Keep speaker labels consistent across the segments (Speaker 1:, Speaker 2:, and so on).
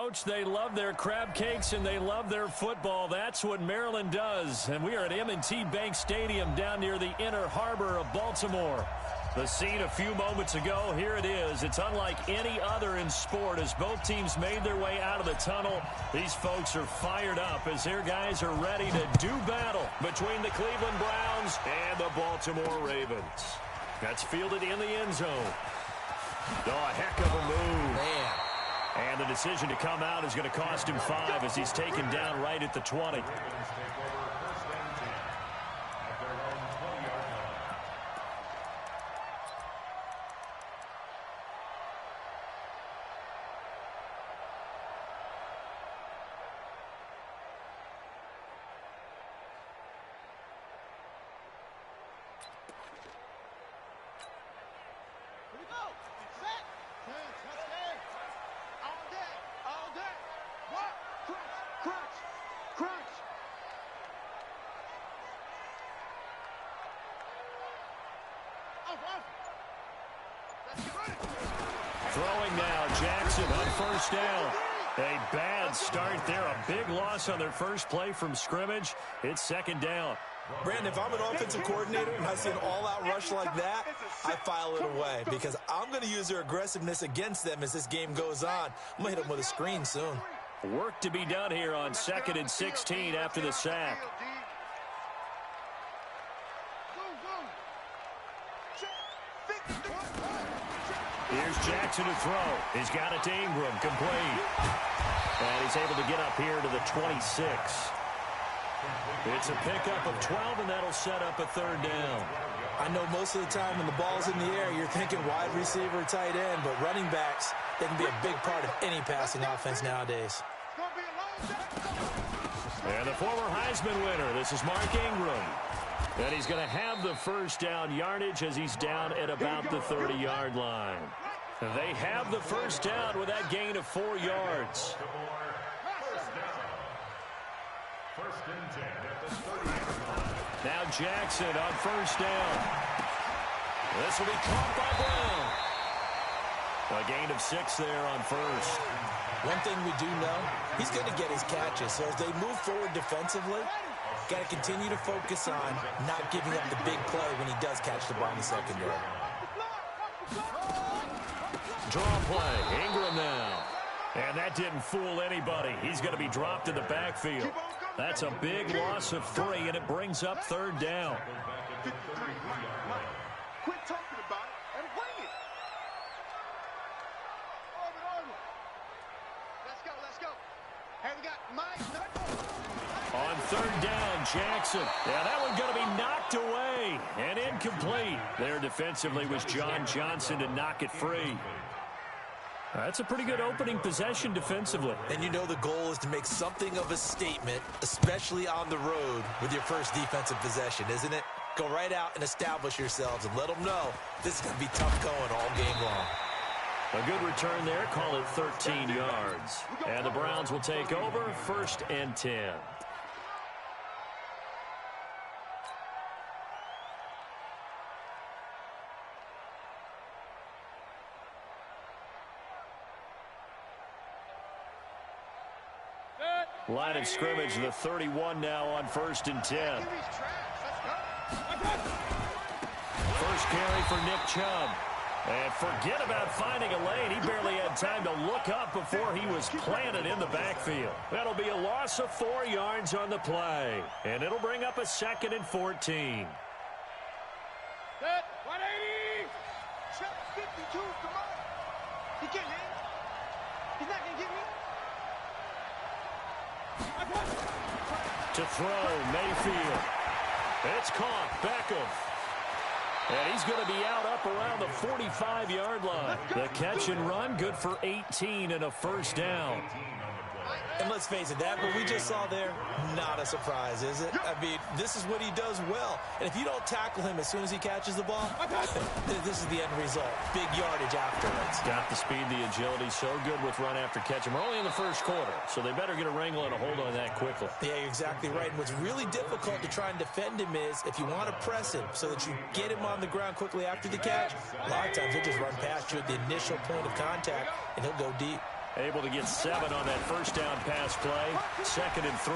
Speaker 1: Coach, they love their crab cakes and they love their football. That's what Maryland does. And we are at M&T Bank Stadium down near the Inner Harbor of Baltimore. The scene a few moments ago, here it is. It's unlike any other in sport as both teams made their way out of the tunnel. These folks are fired up as their guys are ready to do battle between the Cleveland Browns and the Baltimore Ravens. That's fielded in the end zone. Oh, a heck of a move.
Speaker 2: Man.
Speaker 1: And the decision to come out is going to cost him 5 as he's taken down right at the 20. Throwing now, Jackson on first down. A bad start there, a big loss on their first play from scrimmage. It's second down.
Speaker 2: Brandon, if I'm an offensive coordinator and I see an all-out rush like that, I file it away because I'm going to use their aggressiveness against them as this game goes on. I'm going to hit them with a screen soon.
Speaker 1: Work to be done here on 2nd and 16 after the sack. Here's Jackson to throw. He's got it to Ingram, complete. And he's able to get up here to the 26. It's a pickup of 12, and that'll set up a third down.
Speaker 2: I know most of the time when the ball's in the air, you're thinking wide receiver, tight end, but running backs, they can be a big part of any passing offense nowadays.
Speaker 1: And the former Heisman winner, this is Mark Ingram. And he's going to have the first down yardage as he's down at about the 30-yard line. They have the first down with that gain of 4 yards. Now Jackson on first down. This will be caught by Brown. A gain of 6 there on first.
Speaker 2: One thing we do know, he's going to get his catches. So as they move forward defensively, got to continue to focus on not giving up the big play when he does catch the ball in the secondary.
Speaker 1: Draw play. Ingram now. And that didn't fool anybody. He's going to be dropped in the backfield. That's a big loss of 3, and it brings up third down.
Speaker 3: Quit talking about it and bring it. Let's go. Hey, we got Mike.
Speaker 1: On third down, Jackson. Yeah, that one's going to be knocked away and incomplete. There defensively was John Johnson to knock it free. That's a pretty good opening possession defensively.
Speaker 2: And you know the goal is to make something of a statement, especially on the road with your first defensive possession, isn't it? Go right out and establish yourselves and let them know this is going to be tough going all game long.
Speaker 1: A good return there. Call it 13 yards. And the Browns will take over 1st and 10. Line of scrimmage, the 31 now on 1st and 10. First carry for Nick Chubb. And forget about finding a lane. He barely had time to look up before he was planted in the backfield. That'll be a loss of 4 yards on the play. And it'll bring up a 2nd and 14.
Speaker 3: Set, 180. Check 52, come on. He can't hit. He's not going to get me.
Speaker 1: To throw, Mayfield. It's caught, Beckham. And he's going to be out up around the 45-yard line. The catch and run, good for 18 and a first down.
Speaker 2: And let's face it, that what we just saw there, not a surprise, is it? I mean, this is what he does well. And if you don't tackle him as soon as he catches the ball, this is the end result. Big yardage afterwards.
Speaker 1: Got the speed, the agility, so good with run after catch. And we're only in the first quarter, so they better get a wrangle and a hold on that quickly.
Speaker 2: Yeah, you're exactly right. And what's really difficult to try and defend him is if you want to press him so that you get him on the ground quickly after the catch, a lot of times he'll just run past you at the initial point of contact, and he'll go deep.
Speaker 1: Able to get 7 on that first down pass play. 2nd and 3.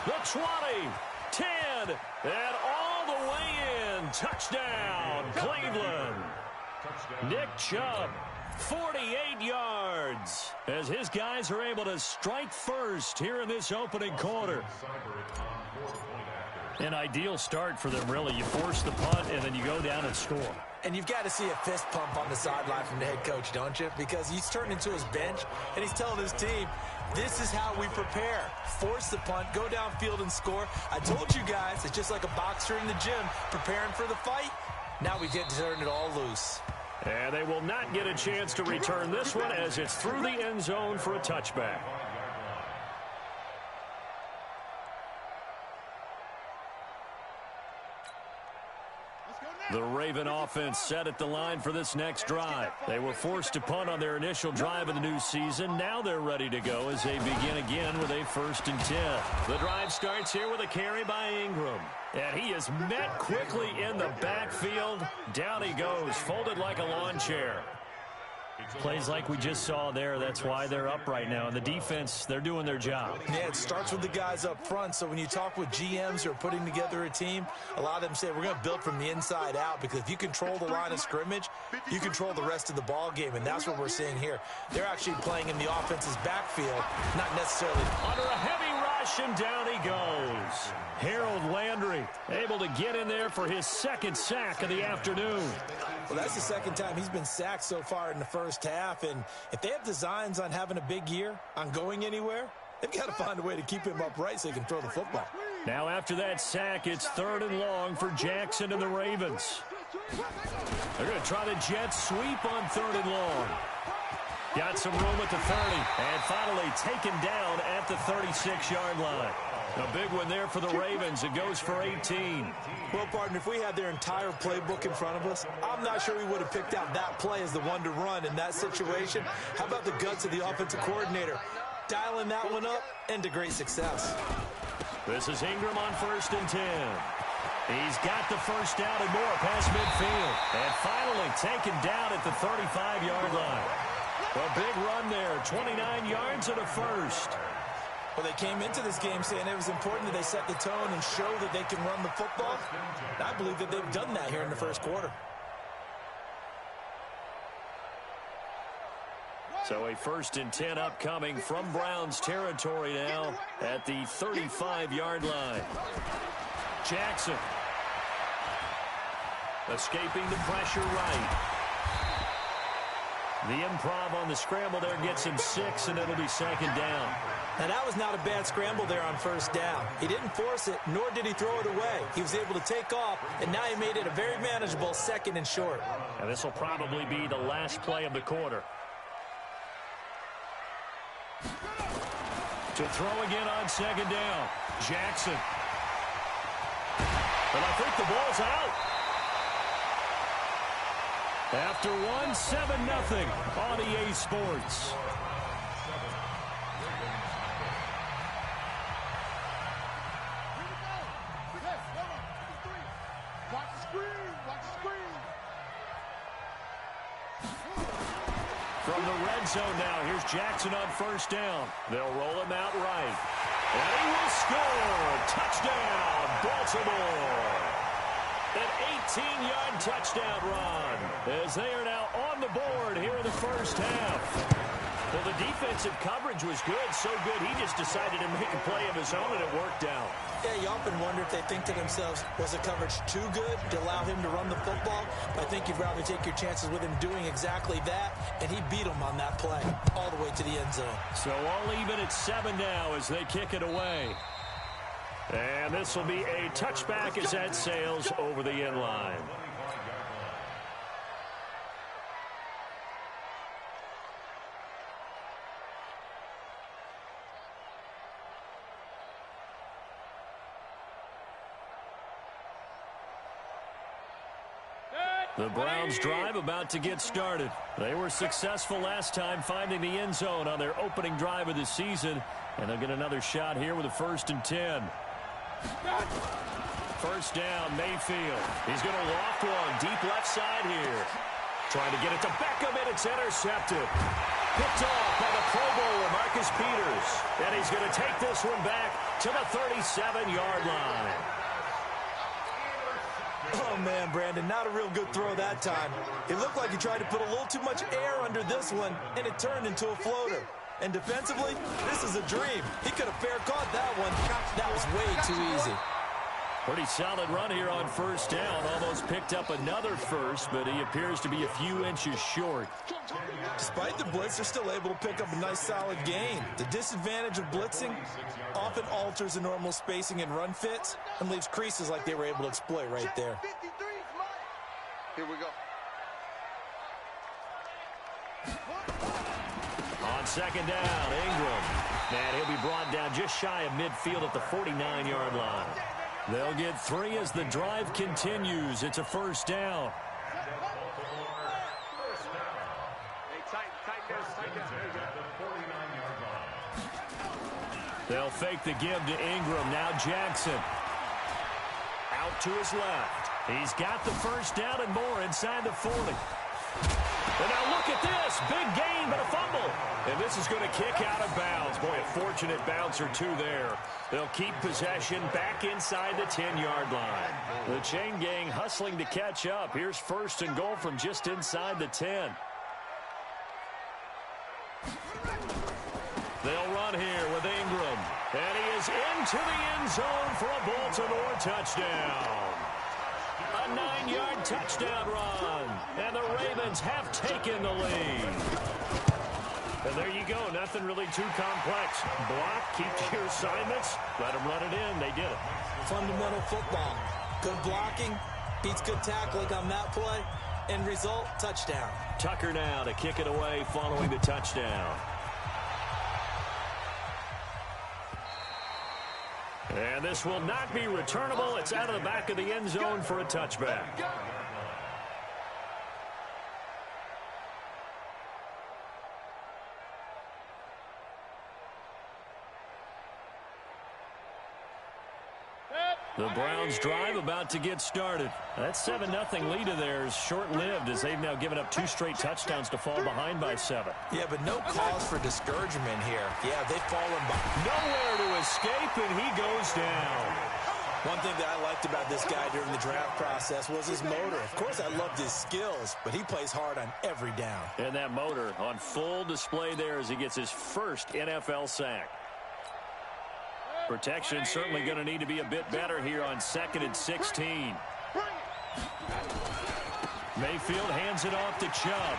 Speaker 1: The 20, 10, and all the way in. Touchdown, Cleveland. Nick Chubb, 48 yards, as his guys are able to strike first here in this opening quarter. An ideal start for them, really. You force the punt, and then you go down and score.
Speaker 2: And you've got to see a fist pump on the sideline from the head coach, don't you? Because he's turned into his bench, and he's telling his team, this is how we prepare. Force the punt, go downfield and score. I told you guys, it's just like a boxer in the gym preparing for the fight. Now we get to turn it all loose.
Speaker 1: And they will not get a chance to return this one as it's through the end zone for a touchback. The Raven offense set at the line for this next drive. They were forced to punt on their initial drive of the new season. Now they're ready to go as they begin again with a 1st and 10. The drive starts here with a carry by Ingram. And he is met quickly in the backfield. Down he goes, folded like a lawn chair. Plays like we just saw there. That's why they're up right now. And the defense, they're doing their job.
Speaker 2: Yeah, it starts with the guys up front. So when you talk with GMs who are putting together a team, a lot of them say we're going to build from the inside out, because if you control the line of scrimmage, you control the rest of the ball game. And that's what we're seeing here. They're actually playing in the offense's backfield, not necessarily
Speaker 1: under a heavy rush, and down he goes. Harold Landry able to get in there for his 2nd sack of the afternoon.
Speaker 2: Well, that's the 2nd time he's been sacked so far in the first half. And if they have designs on having a big year, on going anywhere, they've got to find a way to keep him upright so he can throw the football.
Speaker 1: Now after that sack, it's 3rd and long for Jackson and the Ravens. They're going to try the jet sweep on 3rd and long. Got some room at the 30, and finally taken down at the 36-yard line. A big one there for the Ravens. It goes for 18.
Speaker 2: Well, partner, if we had their entire playbook in front of us, I'm not sure we would have picked out that play as the one to run in that situation. How about the guts of the offensive coordinator? Dialing that one up, and to great success.
Speaker 1: This is Ingram on 1st and 10. He's got the first down and more past midfield. And finally taken down at the 35-yard line. A big run there, 29 yards and a first.
Speaker 2: Well, they came into this game saying it was important that they set the tone and show that they can run the football. And I believe that they've done that here in the first quarter.
Speaker 1: So a 1st and 10 upcoming from Browns territory now at the 35-yard line. Jackson escaping the pressure right. The improv on the scramble there gets him 6, and it'll be 2nd down.
Speaker 2: Now, that was not a bad scramble there on 1st down. He didn't force it, nor did he throw it away. He was able to take off, and now he made it a very manageable 2nd and short.
Speaker 1: And this will probably be the last play of the quarter. To throw again on 2nd down. Jackson. But I think the ball's out. After 7-0 on EA Sports. From the red zone now, here's Jackson on 1st down. They'll roll him out right. And he will score. Touchdown, Baltimore. An 18-yard touchdown run as they are now on the board here in the first half. Well, the defensive coverage was good, so good he just decided to make a play of his own, and it worked out.
Speaker 2: Yeah, you often wonder if they think to themselves, was the coverage too good to allow him to run the football? I think you'd rather take your chances with him doing exactly that, and he beat him on that play all the way to the end zone.
Speaker 1: So all even at 7 now as they kick it away. And this will be a touchback as that sails over the end line. The Browns drive about to get started. They were successful last time finding the end zone on their opening drive of the season. And they'll get another shot here with a 1st and 10. 1st down, Mayfield. He's going to loft one deep left side here. trying to get it to Beckham, and it's intercepted. Picked off by the Pro Bowler, Marcus Peters. And he's going to take this one back to the 37-yard line.
Speaker 2: Oh, man, Brandon, not a real good throw that time. It looked like he tried to put a little too much air under this one, and it turned into a floater. And defensively, this is a dream. He could have fair caught that one. That was way too easy.
Speaker 1: Pretty solid run here on first down. Almost picked up another first, but he appears to be a few inches short.
Speaker 2: Despite the blitz, they're still able to pick up a nice solid gain. The disadvantage of blitzing often alters the normal spacing and run fits and leaves creases like they were able to exploit right there.
Speaker 3: Here we go.
Speaker 1: On second down, Ingram. And he'll be brought down just shy of midfield at the 49-yard line. They'll get 3 as the drive continues. It's a first down. They'll fake the give to Ingram. Now Jackson. Out to his left. He's got the first down and more inside the 40. And now look at this. Big gain, but a fumble. And this is going to kick out of bounds. Boy, a fortunate bounce or two there. They'll keep possession back inside the 10-yard line. The chain gang hustling to catch up. Here's first and goal from just inside the 10. They'll run here with Ingram. And he is into the end zone for a Baltimore touchdown. A 9-yard touchdown run. And the Ravens have taken the lead. And there you go. Nothing really too complex. Block, keep to your assignments, let them run it in. They did it.
Speaker 2: Fundamental football. Good blocking, beats good tackling on that play. End result, touchdown.
Speaker 1: Tucker now to kick it away following the touchdown. And this will not be returnable. It's out of the back of the end zone for a touchback. The Browns drive about to get started. That 7-0 lead of theirs short-lived as they've now given up 2 straight touchdowns to fall behind by 7.
Speaker 2: Yeah, but no cause for discouragement here. Yeah, they've fallen behind.
Speaker 1: Nowhere to escape, and he goes down.
Speaker 2: One thing that I liked about this guy during the draft process was his motor. Of course, I loved his skills, but he plays hard on every down.
Speaker 1: And that motor on full display there as he gets his first NFL sack. Protection certainly going to need to be a bit better here on 2nd and 16. Mayfield hands it off to Chubb.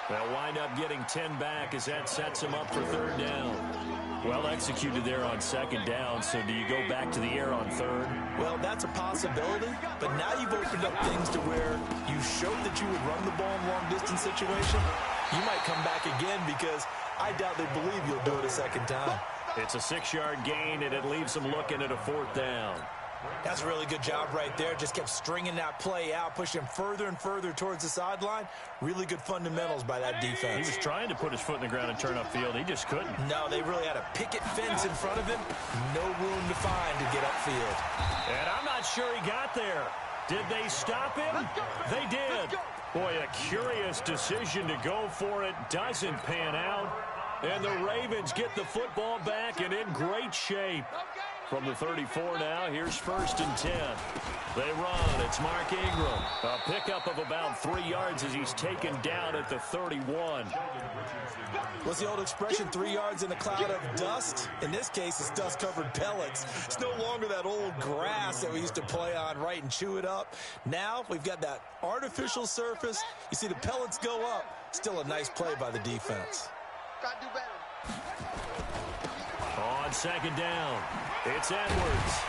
Speaker 1: They'll wind up getting 10 back as that sets him up for 3rd down. Well executed there on 2nd down, so do you go back to the air on 3rd?
Speaker 2: Well, that's a possibility, but now you've opened up things to where you showed that you would run the ball in long-distance situation. You might come back again because I doubt they believe you'll do it a 2nd time.
Speaker 1: It's a 6-yard gain, and it leaves them looking at a 4th down.
Speaker 2: That's a really good job right there. Just kept stringing that play out, pushing him further and further towards the sideline. Really good fundamentals by that defense.
Speaker 1: He was trying to put his foot in the ground and turn upfield. He just couldn't.
Speaker 2: No, they really had a picket fence in front of him. No room to find to get upfield.
Speaker 1: And I'm not sure he got there. Did they stop him? They did. Boy, a curious decision to go for it. Doesn't pan out. And the Ravens get the football back and in great shape. From the 34 now, here's 1st and 10. They run. It's Mark Ingram. A pickup of about 3 yards as he's taken down at the 31.
Speaker 2: What's the old expression, 3 yards in a cloud of dust? In this case, it's dust-covered pellets. It's no longer that old grass that we used to play on, right, and chew it up. Now we've got that artificial surface. You see the pellets go up. Still a nice play by the defense.
Speaker 3: Gotta do better.
Speaker 1: On 2nd down, it's Edwards.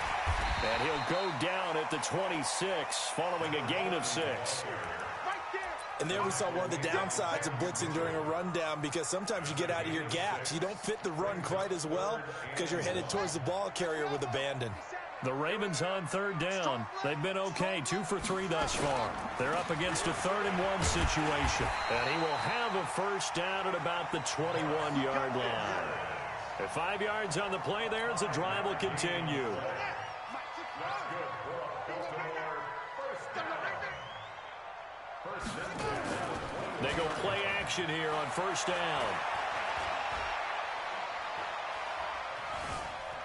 Speaker 1: And he'll go down at the 26 following a gain of 6.
Speaker 2: And there we saw one of the downsides of blitzing during a rundown, because sometimes you get out of your gaps. You don't fit the run quite as well because you're headed towards the ball carrier with abandon.
Speaker 1: The Ravens on 3rd down. They've been okay, 2 for 3 thus far. They're up against a 3rd and 1 situation. And he will have a 1st down at about the 21-yard line. At 5 yards on the play there, as the drive will continue. They go play action here on first down.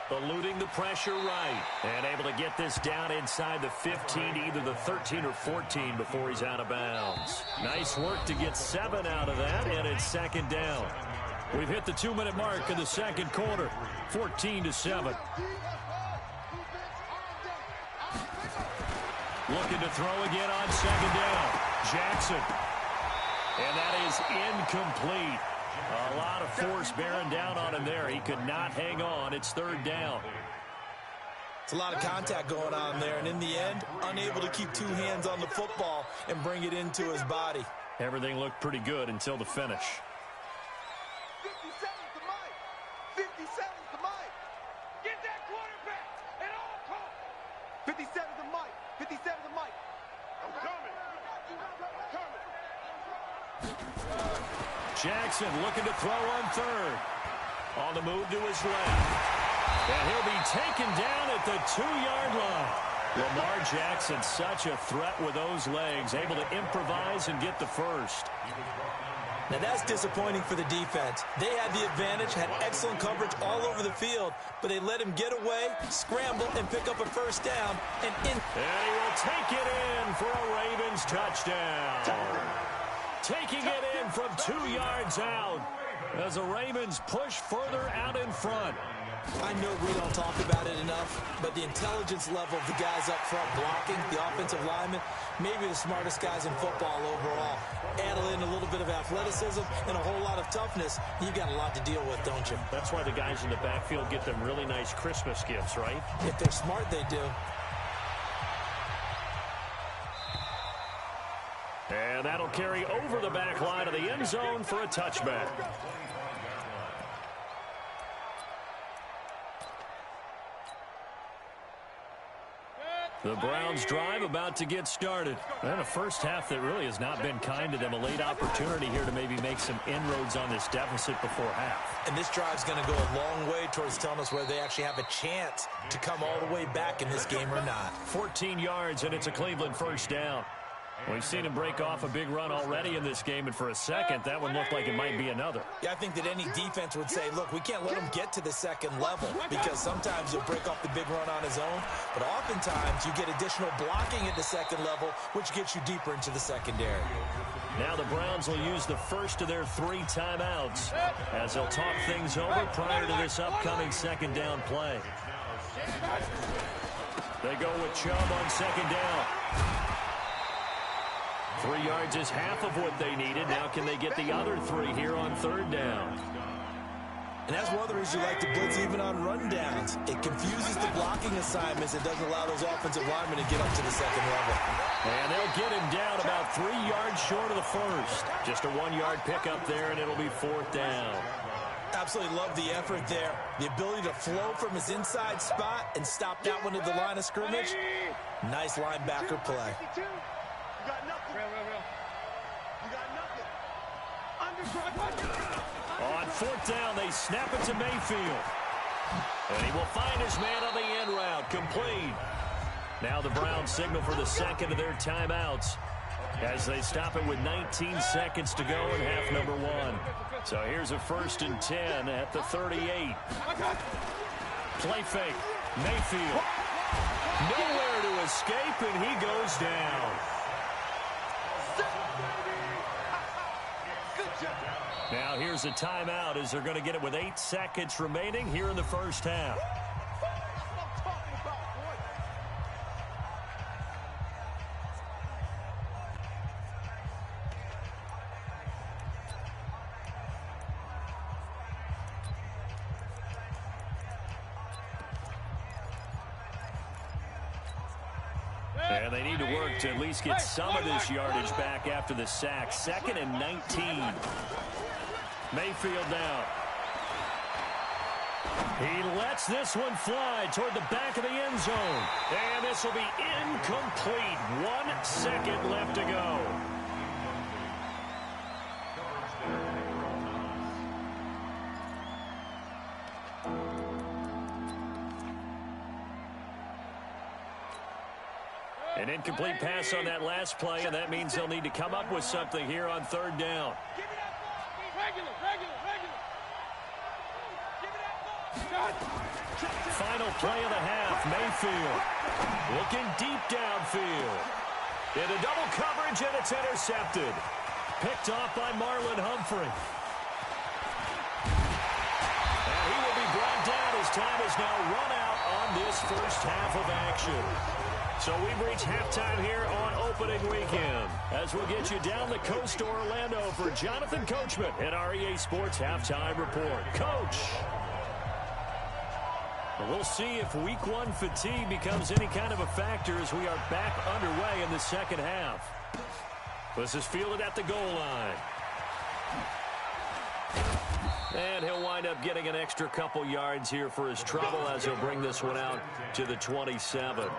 Speaker 1: Eluding the pressure right. And able to get this down inside the 15, either the 13 or 14 before he's out of bounds. Nice work to get 7 out of that, and it's second down. We've hit the 2-minute mark in the second quarter, 14-7. Looking to throw again on second down. Jackson. And that is incomplete. A lot of force bearing down on him there. He could not hang on. It's third down.
Speaker 2: It's a lot of contact going on there, and in the end, unable to keep 2 hands on the football and bring it into his body.
Speaker 1: Everything looked pretty good until the finish.
Speaker 3: 57's the mic. 57's the mic. Get that quarterback at all costs. 57's the mic. 57's the mic. I'm coming.
Speaker 1: Jackson looking to throw on third. On the move to his left. And he'll be taken down at the 2-yard line. Lamar Jackson, such a threat with those legs, able to improvise and get the first.
Speaker 2: Now that's disappointing for the defense. They had the advantage, had excellent coverage all over the field, but they let him get away, scramble, and pick up a first down. And he
Speaker 1: will take it in for a Ravens touchdown. Taking it in from 2 yards out as the Ravens push further out in front.
Speaker 2: I know we don't talk about it enough, but the intelligence level of the guys up front blocking, the offensive linemen, maybe the smartest guys in football overall. Add in a little bit of athleticism and a whole lot of toughness, you've got a lot to deal with, don't you?
Speaker 1: That's why the guys in the backfield get them really nice Christmas gifts, right?
Speaker 2: If they're smart, they do.
Speaker 1: And that'll carry over the back line of the end zone for a touchback. The Browns drive about to get started. And a first half that really has not been kind to them. A late opportunity here to maybe make some inroads on this deficit before half.
Speaker 2: And this drive's going to go a long way towards telling us whether they actually have a chance to come all the way back in this game or not.
Speaker 1: 14 yards, and it's a Cleveland first down. We've seen him break off a big run already in this game, and for a second, that one looked like it might be another.
Speaker 2: Yeah, I think that any defense would say, look, we can't let him get to the second level because sometimes he'll break off the big run on his own, but oftentimes you get additional blocking at the second level, which gets you deeper into the secondary.
Speaker 1: Now the Browns will use the first of their 3 timeouts as they'll talk things over prior to this upcoming second down play. They go with Chubb on second down. 3 yards is half of what they needed. Now can they get the other 3 here on third down?
Speaker 2: And that's one of the reasons you like to blitz even on rundowns. It confuses the blocking assignments. It doesn't allow those offensive linemen to get up to the second level.
Speaker 1: And they'll get him down about 3 yards short of the first. Just a 1-yard pickup there, and it'll be fourth down.
Speaker 2: Absolutely love the effort there. The ability to flow from his inside spot and stop that one at the line of scrimmage. Nice linebacker play.
Speaker 3: You got nothing. You got nothing.
Speaker 1: On fourth down, they snap it to Mayfield. And he will find his man on the end route. Complete. Now the Browns signal for the second of their timeouts as they stop it with 19 seconds to go in half number 1. So here's a 1st and 10 at the 38. Play fake. Mayfield. Nowhere to escape, and he goes down. Now here's a timeout as they're going to get it with 8 seconds remaining here in the first half. And they need to work to at least get some of this yardage back after the sack. 2nd and 19. Mayfield down. He lets this one fly toward the back of the end zone. And this will be incomplete. 1 second left to go. An incomplete pass on that last play, and that means they'll need to come up with something here on third down. Final play of the half, Mayfield looking deep downfield. Into double coverage, and it's intercepted. Picked off by Marlon Humphrey. And he will be brought down as time is now run out on this first half of action. So we've reached halftime here on opening weekend, as we'll get you down the coast to Orlando for Jonathan Coachman in our EA Sports Halftime Report. Coach. We'll see if week one fatigue becomes any kind of a factor as we are back underway in the second half. This is fielded at the goal line. And he'll wind up getting an extra couple yards here for his trouble as he'll bring this one out to the 27.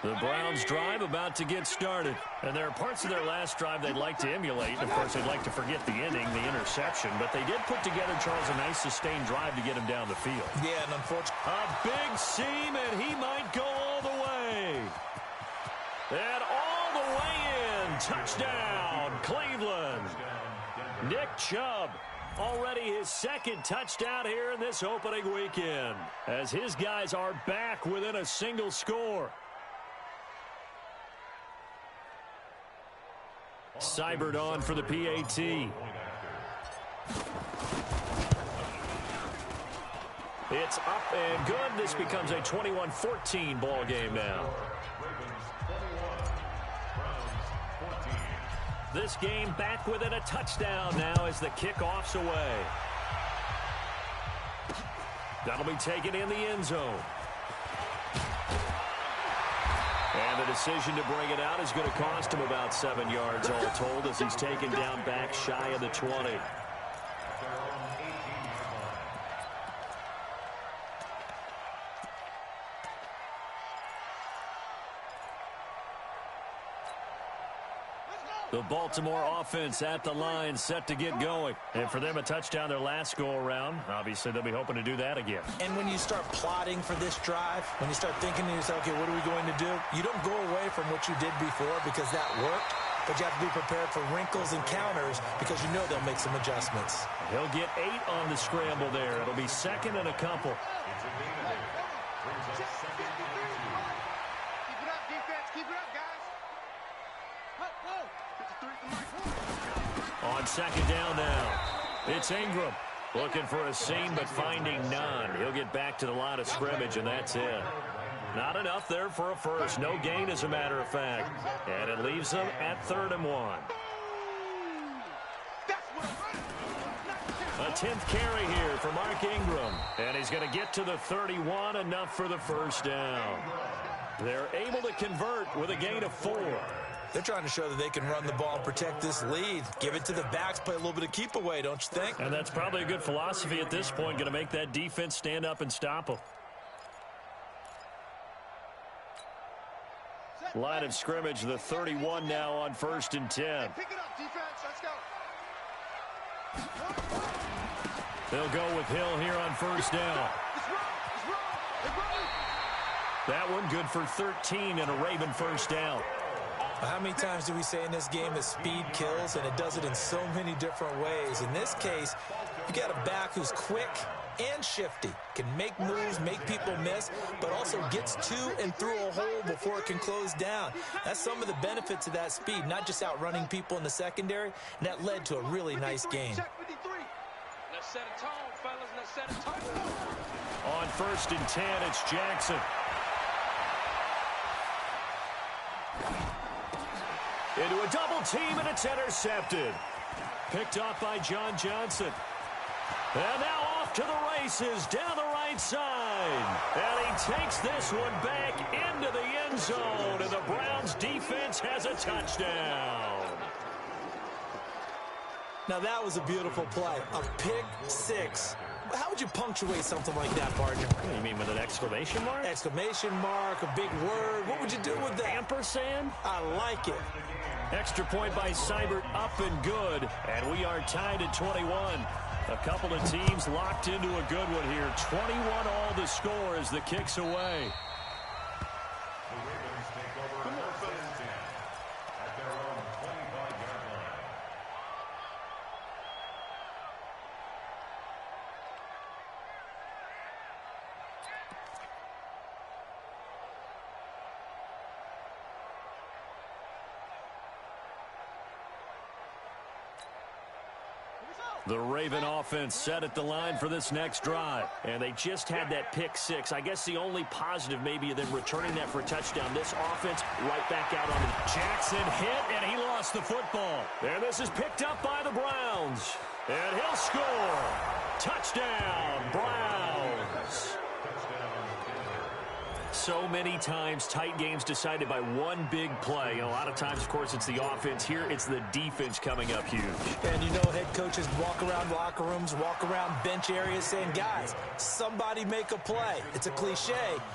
Speaker 1: The Browns drive about to get started. And there are parts of their last drive they'd like to emulate. Of course, they'd like to forget the inning, the interception. But they did put together, Charles, a nice sustained drive to get him down the field.
Speaker 2: Yeah, and unfortunately,
Speaker 1: a big seam, and he might go all the way. And all the way in. Touchdown, Cleveland. Nick Chubb, already his second touchdown here in this opening weekend, as his guys are back within a single score. Seibert on for the PAT. It's up and good. This becomes a 21-14 ball game now. This game back within a touchdown now as the kickoff's away. That'll be taken in the end zone. And the decision to bring it out is going to cost him about 7 yards all told as he's taken down back shy of the 20. The Baltimore offense at the line, set to get going. And for them, a touchdown their last go-around. Obviously, they'll be hoping to do that again.
Speaker 2: And when you start plotting for this drive, when you start thinking to yourself, okay, what are we going to do? You don't go away from what you did before because that worked. But you have to be prepared for wrinkles and counters because you know they'll make some adjustmts.
Speaker 1: He'll get 8 on the scramble there. It'll be second and a couple. On second down now, it's Ingram looking for a seam but finding none. He'll get back to the line of scrimmage, and that's it. Not enough there for a first. No gain, as a matter of fact. And it leaves them at 3rd and 1. A 10th carry here for Mark Ingram. And he's going to get to the 31, enough for the first down. They're able to convert with a gain of 4.
Speaker 2: They're trying to show that they can run the ball and protect this lead. Give it to the backs, play a little bit of keep away, don't you think?
Speaker 1: And that's probably a good philosophy at this point, going to make that defense stand up and stop them. Line of scrimmage, the 31 now on 1st and 10.
Speaker 3: Pick it up, defense. Let's go.
Speaker 1: They'll go with Hill here on 1st down. That one good for 13 and a Raven 1st down.
Speaker 2: How many times do we say in this game that speed kills, and it does it in so many different ways? In this case, you got a back who's quick and shifty, can make moves, make people miss, but also gets to and through a hole before it can close down. That's some of the benefits of that speed, not just outrunning people in the secondary, and that led to a really nice game.
Speaker 4: Let's set a tone, fellas. Let's set a tone.
Speaker 1: On 1st and 10, it's Jackson. Into a double team, and it's intercepted. Picked off by John Johnson. And now off to the races down the right side. And he takes this one back into the end zone, and the Browns defense has a touchdown.
Speaker 2: Now that was a beautiful play. A pick 6. How would you punctuate something like that, partner?
Speaker 1: You mean with an exclamation mark?
Speaker 2: Exclamation mark, a big word. What would you do with that?
Speaker 1: Ampersand?
Speaker 2: I like it.
Speaker 1: Extra point by Seibert, up and good. And we are tied at 21. A couple of teams locked into a good one here. 21 all the score as the kick's away.
Speaker 3: Come on, fellas.
Speaker 5: At their own 25-yard line.
Speaker 1: The Raven offense set at the line for this next drive. And they just had that pick six. I guess the only positive maybe of them returning that for a touchdown. This offense right back out on it. Jackson hit, and he lost the football. And this is picked up by the Browns. And he'll score. Touchdown, Browns. So many times, tight games decided by one big play. A lot of times, of course, it's the offense. Here, it's the defense coming up huge.
Speaker 2: And you know, head coaches walk around locker rooms, walk around bench areas saying, guys, somebody make a play. It's a cliche,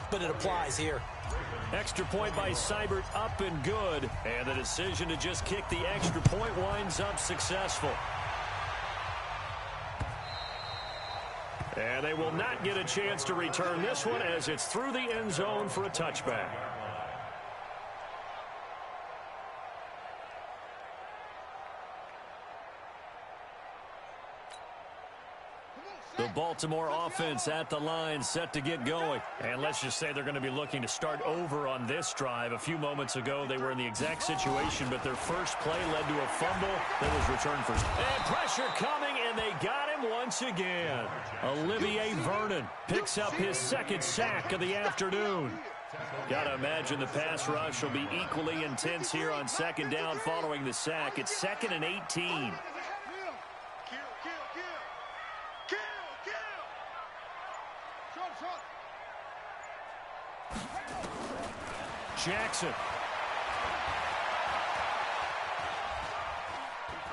Speaker 2: but it applies here.
Speaker 1: Extra point by Seibert, up and good. And the decision to just kick the extra point winds up successful. And they will not get a chance to return this one as it's through the end zone for a touchback. The Baltimore offense at the line, set to get going. And let's just say they're going to be looking to start over on this drive. A few moments ago, they were in the exact situation, but their first play led to a fumble that was returned for. And pressure coming, and they got him once again. Olivier Vernon picks up his second sack of the afternoon. Got to imagine the pass rush will be equally intense here on second down following the sack. It's 2nd and 18. Jackson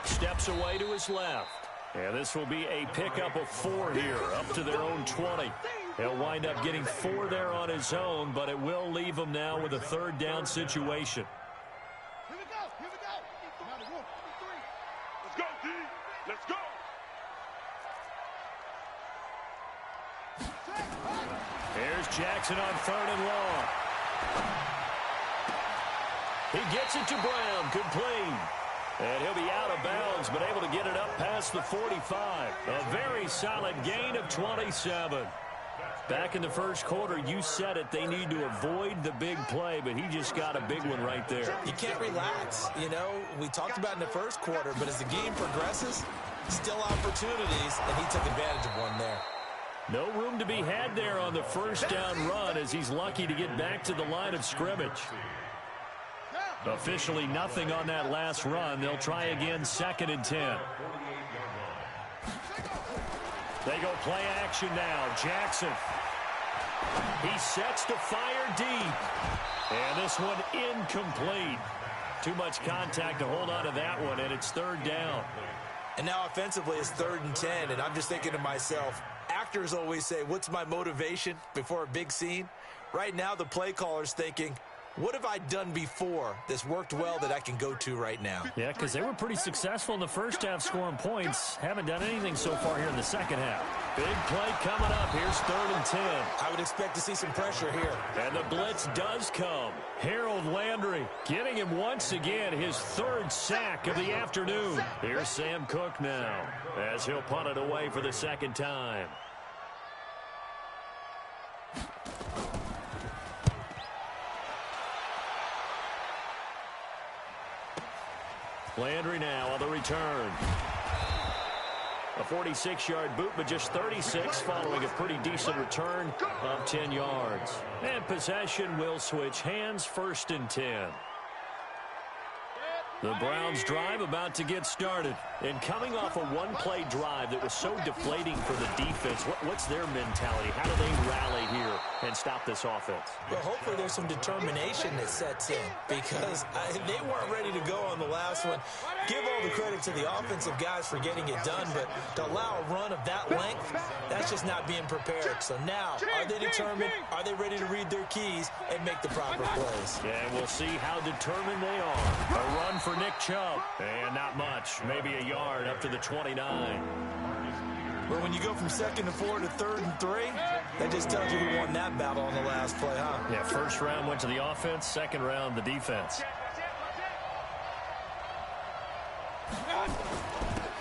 Speaker 1: steps away to his left. And this will be a pickup of 4 here, up to their own 20. He'll wind up getting 4 there on his own, but it will leave him now with a third down situation.
Speaker 3: Here we go. Here we go. Let's go, D. Let's go.
Speaker 1: Here's Jackson on 3rd and long. He gets it to Brown, complete. And he'll be out of bounds, but able to get it up past the 45. A very solid gain of 27. Back in the first quarter, you said it, they need to avoid the big play, but he just got a big one right there.
Speaker 2: You can't relax. You know, we talked about in the first quarter, but as the game progresses, still opportunities, and he took advantage of one there.
Speaker 1: No room to be had there on the first down run as he's lucky to get back to the line of scrimmage. Officially nothing on that last run. They'll try again, 2nd and 10. They go play action now. Jackson. He sets to fire deep. And this one incomplete. Too much contact to hold on to that one, and it's 3rd down.
Speaker 2: And now offensively it's 3rd and 10, and I'm just thinking to myself, actors always say, what's my motivation before a big scene? Right now the play caller's thinking, what have I done before that's worked well that I can go to right now?
Speaker 1: Yeah, because they were pretty successful in the first half scoring points. Haven't done anything so far here in the second half. Big play coming up. Here's 3rd and 10.
Speaker 2: I would expect to see some pressure here.
Speaker 1: And the blitz does come. Harold Landry getting him once again his 3rd sack of the afternoon. Here's Sam Cook now as he'll punt it away for the 2nd time. Landry now on the return. A 46-yard boot, but just 36 following a pretty decent return of 10 yards. And possession will switch hands, 1st and 10. The Browns drive about to get started. And coming off a one-play drive that was so deflating for the defense, what's their mentality? How do they rally here and stop this offense?
Speaker 2: Well, hopefully there's some determination that sets in because they weren't ready to go on the last one. Give all the credit to the offensive guys for getting it done, but to allow a run of that length, that's just not being prepared. So now, are they determined? Are they ready to read their keys and make the proper plays?
Speaker 1: And we'll see how determined they are. A run for Nick Chubb. And not much. Maybe a yard up to the 29.
Speaker 2: But when you go from 2nd and 4 to 3rd and 3, that just tells you who won that battle on the last play, huh?
Speaker 1: Yeah, first round went to the offense, second round the defense.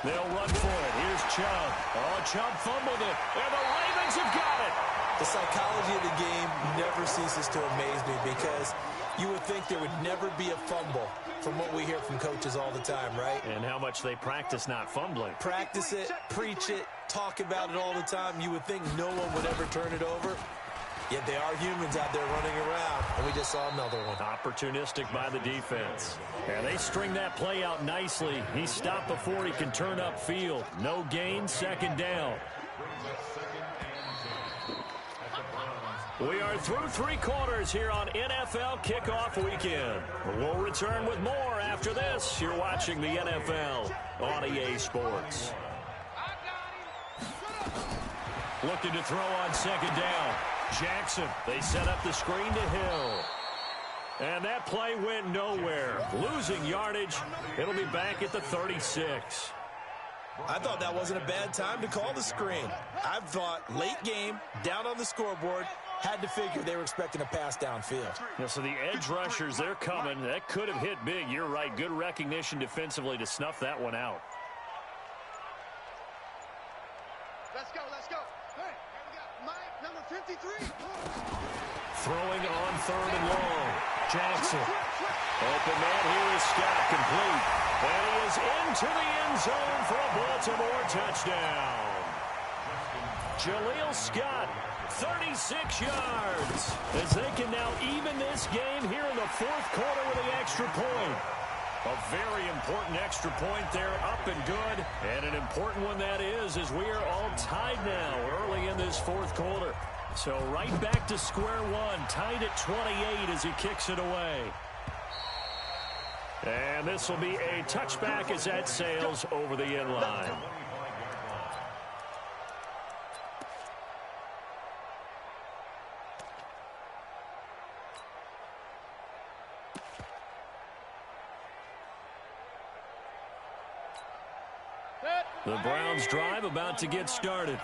Speaker 1: They'll run for it. Here's Chubb. Oh, Chubb fumbled it, and the Ravens have got it.
Speaker 2: The psychology of the game never ceases to amaze me because you would think there would never be a fumble from what we hear from coaches all the time, right?
Speaker 1: And how much they practice not fumbling.
Speaker 2: Practice it, preach it, talk about it all the time. You would think no one would ever turn it over. Yet they are humans out there running around, and we just saw another one.
Speaker 1: Opportunistic by the defense. And they string that play out nicely. He stopped before he can turn upfield. No gain, second down. We are through 3 quarters here on NFL Kickoff Weekend. We'll return with more after this. You're watching the NFL on EA Sports. Looking to throw on second down. Jackson, they set up the screen to Hill. And that play went nowhere. Losing yardage. It'll be back at the 36.
Speaker 2: I thought that wasn't a bad time to call the screen. I thought late game, down on the scoreboard, had to figure they were expecting a pass downfield.
Speaker 1: Yeah, so the edge rushers, they're coming. That could have hit big. You're right. Good recognition defensively to snuff that one out.
Speaker 3: Let's go, let's go. Hey, we got Mike, number 53.
Speaker 1: Throwing on 3rd and long. Jackson. Open man, here is Scott, complete. And he is into the end zone for a Baltimore touchdown. Jaleel Scott, 36 yards, as they can now even this game here in the 4th quarter with the extra point. A very important extra point there, up and good. And an important one that is, as we are all tied now early in this 4th quarter. So right back to square one, tied at 28 as he kicks it away. And this will be a touchback as that sails over the end line. The Browns drive about to get started.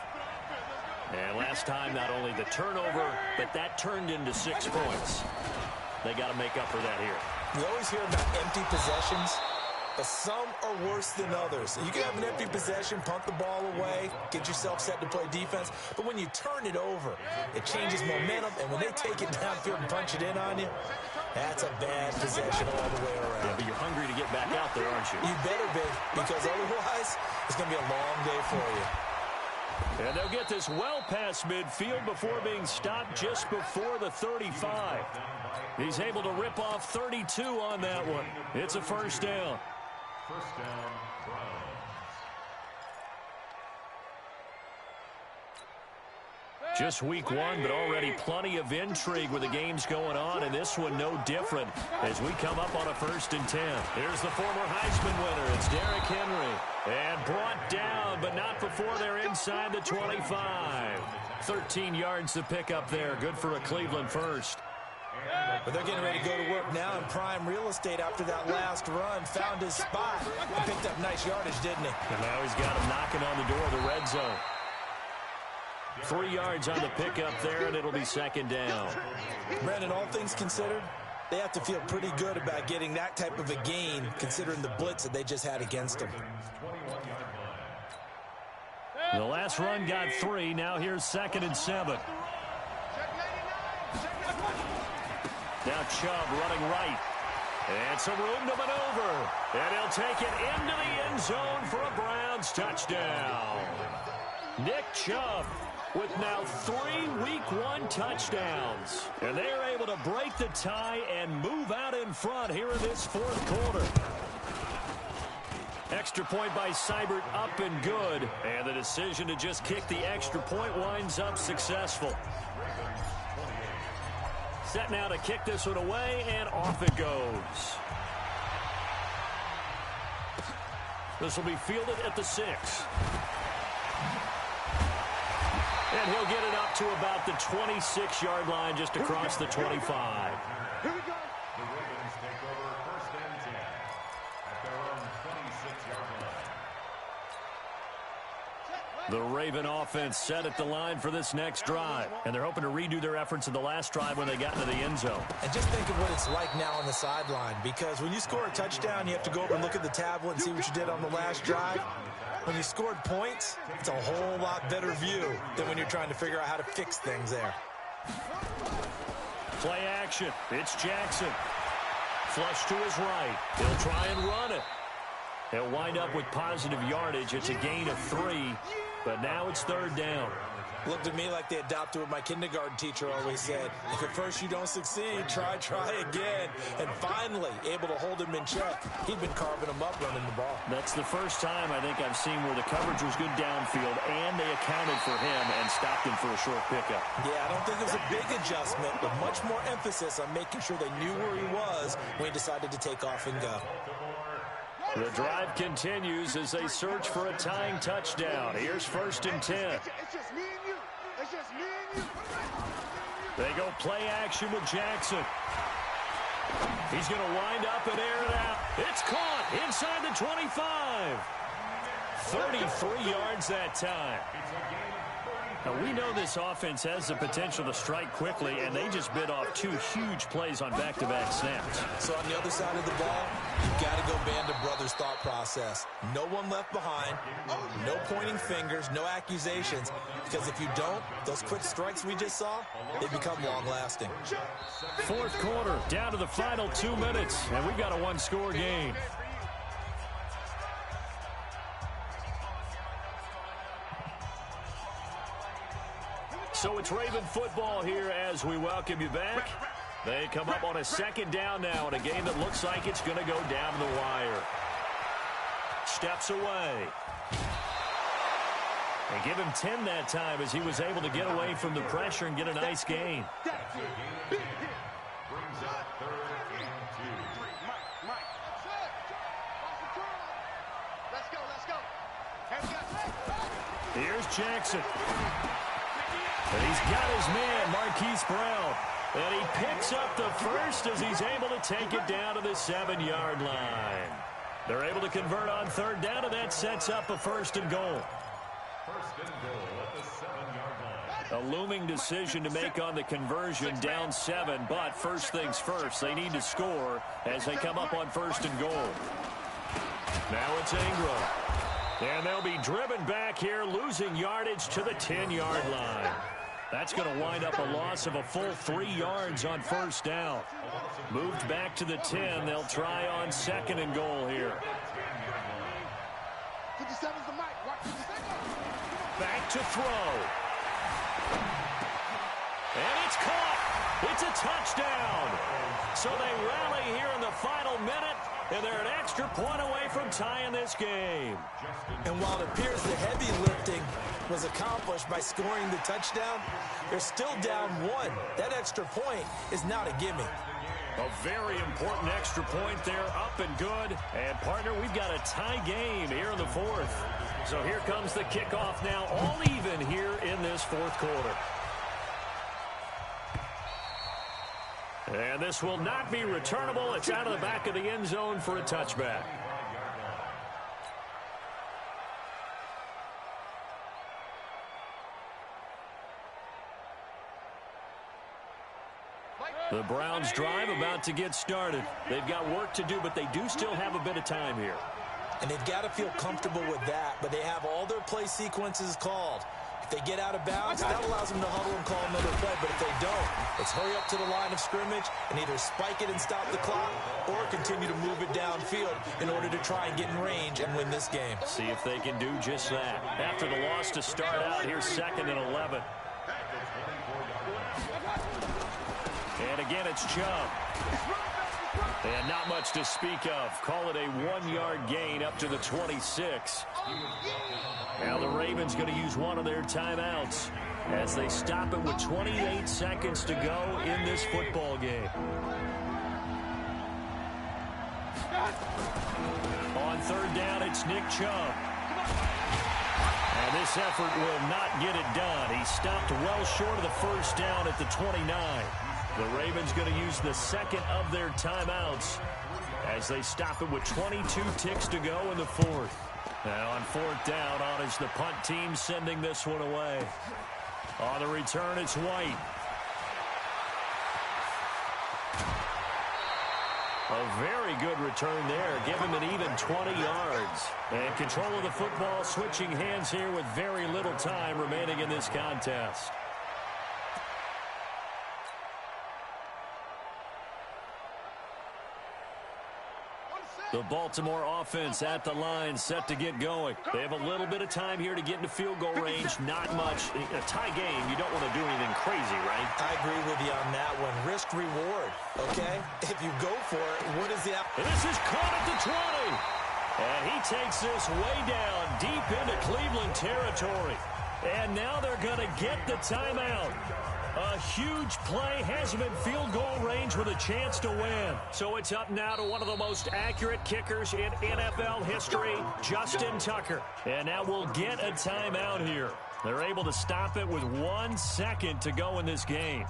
Speaker 1: And last time, not only the turnover, but that turned into 6 points. They got to make up for that here.
Speaker 2: We always hear about empty possessions, but some are worse than others. You can have an empty possession, punt the ball away, get yourself set to play defense, but when you turn it over, it changes momentum, and when they take it downfield and punch it in on you, that's a bad possession all the way around.
Speaker 1: Yeah, but you're hungry to get back out there, aren't you?
Speaker 2: You better be, because otherwise, it's going to be a long day for you.
Speaker 1: And they'll get this well past midfield before being stopped just before the 35. He's able to rip off 32 on that one. It's a first down.
Speaker 5: First down, Browns.
Speaker 1: Just week 1, but already plenty of intrigue with the games going on, and this one no different as we come up on a 1st and 10. Here's the former Heisman winner. It's Derrick Henry. And brought down, but not before they're inside the 25. 13 yards to pick up there. Good for a Cleveland first.
Speaker 2: But they're getting ready to go to work now in prime real estate after that last run. Found his spot and picked up nice yardage, didn't he?
Speaker 1: And now he's got him knocking on the door of the red zone. 3 yards on the pickup there, and it'll be second down.
Speaker 2: Brandon, all things considered, they have to feel pretty good about getting that type of a gain, considering the blitz that they just had against them.
Speaker 1: The last run got 3. Now here's 2nd and 7. Now Chubb running right. And some room to maneuver. And he'll take it into the end zone for a Browns touchdown. Nick Chubb with now 3 Week 1 touchdowns. And they are able to break the tie and move out in front here in this 4th quarter. Extra point by Seibert up and good. And the decision to just kick the extra point winds up successful. Set now to kick this one away, and off it goes. This will be fielded at the 6. And he'll get it up to about the 26-yard line, just across the 25.
Speaker 3: Here we go.
Speaker 5: The Ravens take over 1st and 10 at their own 26-yard line.
Speaker 1: The Raven offense set at the line for this next drive, and they're hoping to redo their efforts in the last drive when they got into the end zone.
Speaker 2: And just think of what it's like now on the sideline, because when you score a touchdown, you have to go over and look at the tablet and see what you did on the last drive. When you scored points, it's a whole lot better view than when you're trying to figure out how to fix things there.
Speaker 1: Play action. It's Jackson. Flush to his right. He'll try and run it. He'll wind up with positive yardage. It's a gain of 3, but now it's third down.
Speaker 2: Looked to me like they adopted what my kindergarten teacher always said. If at first you don't succeed, try again. And finally, able to hold him in check. He'd been carving him up running the ball.
Speaker 1: That's the first time I think I've seen where the coverage was good downfield, and they accounted for him and stopped him for a short pickup.
Speaker 2: Yeah, I don't think it was a big adjustment, but much more emphasis on making sure they knew where he was when he decided to take off and go.
Speaker 1: The drive continues as they search for a tying touchdown. Here's 1st and 10.
Speaker 3: It's just me and you. It's just me and you.
Speaker 1: They go play action with Jackson. He's going to wind up and air it out. It's caught inside the 25. 33 yards that time. Now, we know this offense has the potential to strike quickly, and they just bit off 2 huge plays on back-to-back snaps.
Speaker 2: So on the other side of the ball, you've got to go band of brothers thought process. No one left behind, no pointing fingers, no accusations, because if you don't, those quick strikes we just saw, they become long-lasting.
Speaker 1: Fourth quarter, down to the final 2 minutes, and we've got a 1-score game. So it's Raven football here as we welcome you back. They come up on a 2nd down now in a game that looks like it's going to go down the wire. Steps away. They give him 10 that time as he was able to get away from the pressure and get a nice gain. Here's Jackson. And he's got his man, Marquise Brown. And he picks up the first as he's able to take it down to the 7-yard line. They're able to convert on 3rd down, and that sets up a 1st and goal.
Speaker 5: 1st and goal at the 7-yard line.
Speaker 1: A looming decision to make on the conversion, down 7. But first things first, they need to score as they come up on 1st and goal. Now it's Ingram. And they'll be driven back here, losing yardage to the 10-yard line. That's going to wind up a loss of a full 3 yards on 1st down. Moved back to the 10. They'll try on 2nd and goal here.
Speaker 3: 57's the mic. Watch 57.
Speaker 1: Back to throw. And it's caught. It's a touchdown. So they rally here in the final minute, and they're an extra point away from tying this game.
Speaker 2: And while it appears the heavy lifting was accomplished by scoring the touchdown, they're still down 1. That extra point is not a gimme.
Speaker 1: A very important extra point there, up and good. And, partner, we've got a tie game here in the 4th. So here comes the kickoff now, all even here in this 4th quarter. And this will not be returnable. It's out of the back of the end zone for a touchback. The Browns drive about to get started. They've got work to do, but they do still have a bit of time here.
Speaker 2: And they've got to feel comfortable with that, but they have all their play sequences called. If they get out of bounds, that allows them to huddle and call another play. But if they don't, it's hurry up to the line of scrimmage and either spike it and stop the clock or continue to move it downfield in order to try and get in range and win this game.
Speaker 1: See if they can do just that. After the loss to start out, here's 2nd and 11. And again, it's Chubb. And not much to speak of. Call it a 1-yard gain up to the 26. Now the Ravens going to use one of their timeouts as they stop it with 28 seconds to go in this football game. On 3rd down, it's Nick Chubb. And this effort will not get it done. He stopped well short of the 1st down at the 29. The Ravens going to use the 2nd of their timeouts as they stop it with 22 ticks to go in the 4th. Now on fourth down, on is the punt team sending this one away. On the return, it's White. A very good return there. Give him an even 20 yards. And control of the football, switching hands here with very little time remaining in this contest. The Baltimore offense at the line, set to get going. They have a little bit of time here to get into field goal range. Not much. In a tie game, you don't want to do anything crazy, right?
Speaker 2: I agree with you on that one. Risk reward, okay? If you go for it, what is the...
Speaker 1: This is caught at the 20. And he takes this way down, deep into Cleveland territory. And now they're going to get the timeout. A huge play, has him in field goal range with a chance to win. So it's up now to one of the most accurate kickers in NFL history, Justin Tucker. And now we'll get a timeout here. They're able to stop it with 1 second to go in this game.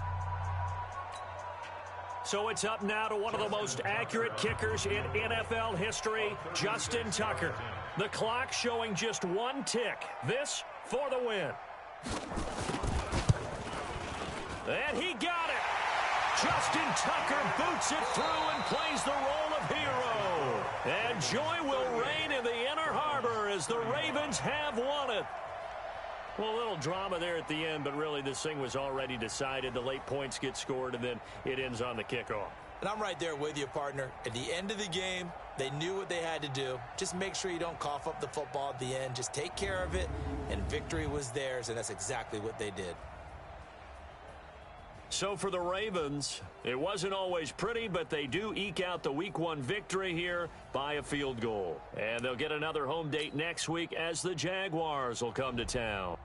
Speaker 1: So it's up now to one of the most accurate kickers in NFL history, Justin Tucker. The clock showing just 1 tick. This for the win. And he got it. Justin Tucker boots it through and plays the role of hero. And joy will reign in the Inner Harbor as the Ravens have won it. Well, a little drama there at the end, but really this thing was already decided. The late points get scored, and then it ends on the kickoff.
Speaker 2: And I'm right there with you, partner. At the end of the game, they knew what they had to do. Just make sure you don't cough up the football at the end. Just take care of it, and victory was theirs, and that's exactly what they did.
Speaker 1: So for the Ravens, it wasn't always pretty, but they do eke out the Week 1 victory here by a field goal. And they'll get another home date next week as the Jaguars will come to town.